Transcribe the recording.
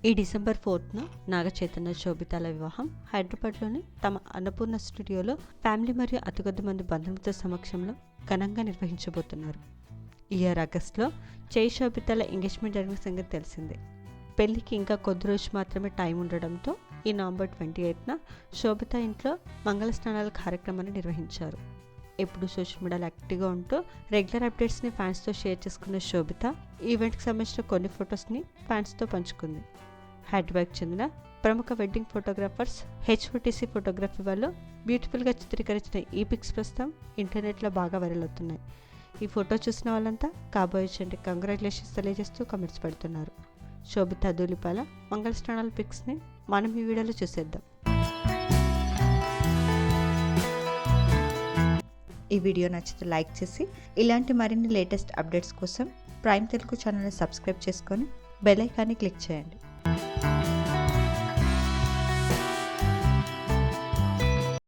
ఈ డిసెంబర్ 4న నాగ చైతన్య శోభితాల వివాహం హైదరాబాద్లోని తమ అన్నపూర్ణ స్టూడియోలో ఫ్యామిలీ మరియు అతి కొద్ది మంది బంధుమిత్రుల సమక్షంలో ఘనంగా నిర్వహించబోతున్నారు. ఈ ఇయర్ ఆగస్టులో శోభితాల ఎంగేజ్మెంట్ జరిగిన సంగతి తెలిసిందే. పెళ్లికి ఇంకా కొద్ది రోజు మాత్రమే టైం ఉండడంతో ఈ నవంబర్ 28న శోభిత ఇంట్లో మంగళ స్నానాల కార్యక్రమాన్ని నిర్వహించారు. ఎప్పుడు సోషల్ మీడియాలో యాక్టివ్గా ఉంటూ రెగ్యులర్ అప్డేట్స్ని ఫ్యాన్స్తో షేర్ చేసుకున్న శోభిత ఈవెంట్కి సంబంధించిన కొన్ని ఫొటోస్ని ఫ్యాన్స్తో పంచుకుంది. హైదరాబాద్కి చెందిన ప్రముఖ వెడ్డింగ్ ఫోటోగ్రాఫర్స్ హెచ్ఓటీసీ ఫోటోగ్రఫీ వాళ్ళు బ్యూటిఫుల్గా చిత్రీకరించిన ఈ పిక్స్ ప్రస్తుతం ఇంటర్నెట్లో బాగా వైరల్ అవుతున్నాయి. ఈ ఫోటో చూసిన వాళ్ళంతా కాబోయే జంటకి కంగ్రాచులేషన్స్ తెలియజేస్తూ కామెంట్స్ పెడుతున్నారు. శోభిత ధూళిపాల మంగళ స్నానాల పిక్స్ని మనం ఈ వీడియోలో చూసేద్దాం. ఈ వీడియో నచ్చితే లైక్ చేసి ఇలాంటి మరిన్ని లేటెస్ట్ అప్డేట్స్ కోసం ప్రైమ్ తెలుగు ఛానల్ని సబ్స్క్రైబ్ చేసుకొని బెల్ ఐకాన్ని క్లిక్ చేయండి.